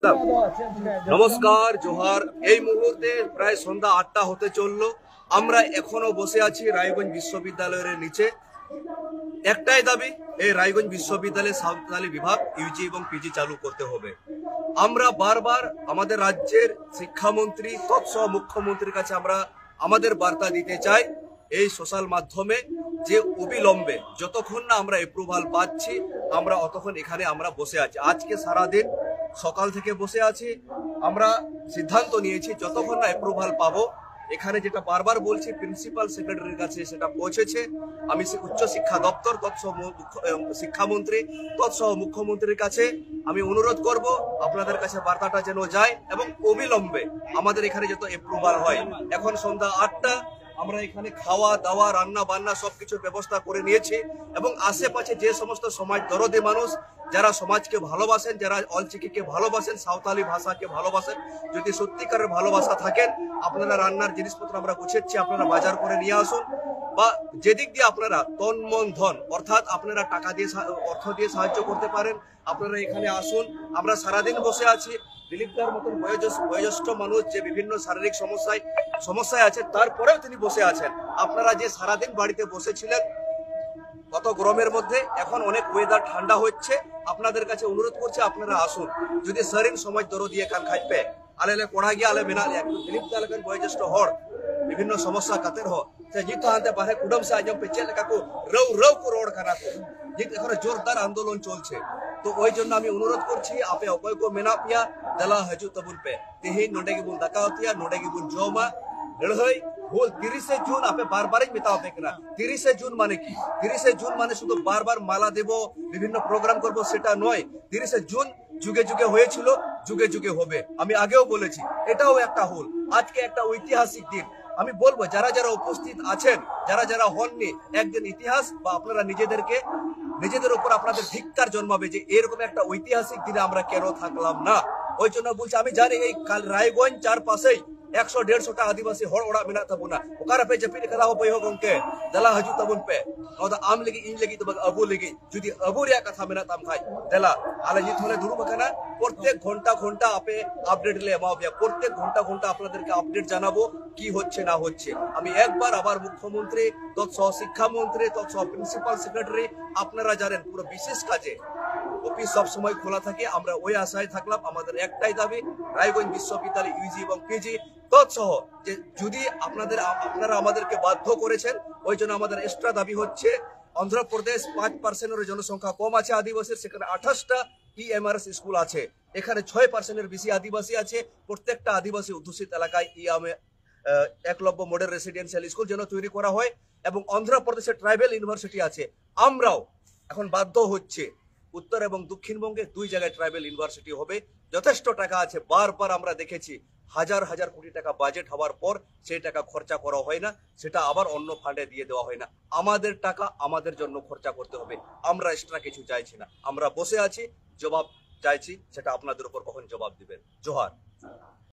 নমস্কার, জোহার। এই মুহূর্তে প্রায় সন্ধ্যা ৮টা হতে চললো। আমরা এখনো বসে আছি রায়গঞ্জ বিশ্ববিদ্যালয়ের নিচে। একটাই দাবি, এই রায়গঞ্জ বিশ্ববিদ্যালয়ে সাঁওতালি বিভাগ ইউজি এবং পিজি চালু করতে হবে। আমরা বারবার আমাদের রাজ্যের শিক্ষামন্ত্রী তৎসহ মুখ্যমন্ত্রীর কাছে আমরা আমাদের বার্তা দিতে চাই এই সোশ্যাল মাধ্যমে যে অবিলম্বে যতক্ষণ না আমরা অ্যাপ্রুভাল পাচ্ছি আমরা অতক্ষণ এখানে আমরা বসে আছি। আজকে সারাদিন সকাল থেকে বসে আছি। আমরা সিদ্ধান্ত নিয়েছি যতক্ষণ না অ্যাপ্রুভাল পাবো, এখানে যেটা বারবার বলছি প্রিন্সিপাল সেক্রেটারির কাছে সেটা পৌঁছেছে। আমি উচ্চ শিক্ষা দপ্তর তৎসহ শিক্ষামন্ত্রী তৎসহ মুখ্যমন্ত্রীর কাছে আমি অনুরোধ করব আপনাদের কাছে বার্তাটা যেন যায় এবং অবিলম্বে আমাদের এখানে যত অ্যাপ্রুভাল হয়। এখন সন্ধ্যা ৮টা, আমরা এখানে খাওয়া দাওয়া রান্না বান্না সবকিছুর ব্যবস্থা করে নিয়েছি এবং আশেপাশে যে সমস্ত সমাজ দরদী মানুষ যারা সমাজকে ভালোবাসেন, যারা অলচিকিকে ভালোবাসেন, সাঁওতালি ভাষাকে ভালোবাসেন, যদি সত্যিকারের ভালোবাসা থাকেন আপনারা রান্নার জিনিসপত্র আমরা গুছাচ্ছি, আপনারা বাজার করে নিয়ে আসুন। বা যেদিক দিয়ে আপনারা তন মন ধন অর্থাৎ আপনারা টাকা দিয়ে অর্থ দিয়ে সাহায্য করতে পারেন আপনারা এখানে আসুন। আমরা সারাদিন বসে আছি। দিলীপদার মতন বয়োজ্যেষ্ঠ মানুষ যে বিভিন্ন শারীরিক সমস্যায় আছে তারপরেও তিনি বসে আছেন। আপনারা যে সারাদিন বাড়িতে বসেছিলেন কত গরমের মধ্যে, এখন অনেক ওয়েদার ঠান্ডা হচ্ছে, আপনাদের কাছে অনুরোধ করছে আপনারা আসুন। যদি শরীর সমাজ দরো দিয়ে কান খাইপে আলে পড়া গিয়ে আলে মেনা দিলীপ দা লেখান বয়োজ্যেষ্ঠ হর বিভিন্ন সমস্যা কাতের সে জিত আনতে পারে কুডম সে আজম পেছে লেখাকু রৌ রৌ কো রোড কানা জিত এখন জোরদার আন্দোলন চলছে। তো ওই জন্য আমি অনুরোধ করছি আপে অকয় কো মেনা পিয়া দলা হাজু তবুন পে তেহি নোডে গিবুন দাকা হতিয়া নোডে গিবুন জমা লড়াই ভুল 30 জুন আপে বারবারই মেতা হবে কিনা। 30 জুন মানে কি? 30 জুন মানে শুধু বারবার মালা দেব বিভিন্ন প্রোগ্রাম করব সেটা নয়। 30 জুন যুগে যুগে হয়েছিল, যুগে যুগে হবে। আমি আগেও বলেছি এটাও একটা হল। আজকে একটা ঐতিহাসিক দিন। আমি বলবো যারা যারা উপস্থিত আছেন, যারা যারা হননি, একদিন ইতিহাস বা আপনারা নিজেদের উপর আপনাদের ধিক্কার জন্মাবে যে এরকম একটা ঐতিহাসিক দিনে আমরা কেন থাকলাম না। ওই জন্য বলছি আমি জানি এই রায়গঞ্জ চারপাশেই 100-150টা আদিবাসী হড় ওড়া মেনা তাবুনা ওকার পে জপি করা হবে গঙ্কে দলা হাজু তাবুন পে ওদা আম লাগি ইন লাগি তো আবু লাগি যদি আবু রিয়া কথা মেনা তাম খাই দলা আলে জিত হলে দুরু বাকানা প্রত্যেক ঘন্টা আপে আপডেট লে এমাবিয়া প্রত্যেক ঘন্টা আপনাদেরকে আপডেট জানাবো কি হচ্ছে না হচ্ছে। আমি একবার আবার মুখ্যমন্ত্রী তৎসহ শিক্ষামন্ত্রী তৎসহ প্রিন্সিপাল সেক্রেটারি আপনারা জানেন পুরো বিশেষ কাজে অফিস সবসময় খোলা থাকে। আমরা ওই আশায় থাকলাম। আমাদের একটাই দাবি রায়গঞ্জ বিশ্ববিদ্যালয় ইউজি এবং পিজি তৎসহ যে যদি আপনারা আমাদেরকে বাধ্য করেছেন, ওই জন্য আমাদের এক্সট্রা দাবি হচ্ছে অন্ধ্রপ্রদেশ 5% জনসংখ্যা কম আছে আদিবাসীর, সেখানে 28টা ইএমআরএস স্কুল আছে, এখানে 6% বেশি আদিবাসী আছে। প্রত্যেকটা আদিবাসী অধ্যুষিত এলাকায় একলব্য মডেল রেসিডেন্সিয়াল স্কুল যেন তৈরি করা হয় এবং অন্ধ্রপ্রদেশে ট্রাইবেল ইউনিভার্সিটি আছে। আমরাও এখন বাধ্য হচ্ছে উত্তর এবং দক্ষিণবঙ্গে 2 জায়গায় ট্রাইবেল ইউনিভার্সিটি হবে। যথেষ্ট টাকা আছে, বারবার আমরা দেখেছি হাজার হাজার কোটি টাকা বাজেট হওয়ার পর সেই টাকা খরচা করা হয় না, সেটা আবার অন্য ফান্ডে দিয়ে দেওয়া হয় না। আমাদের টাকা আমাদের জন্য খরচা করতে হবে। আমরা এক্সট্রা কিছু চাইছি না। আমরা বসে আছি, জবাব চাইছি, সেটা আপনাদের উপর কখন জবাব দিবেন। জোহার।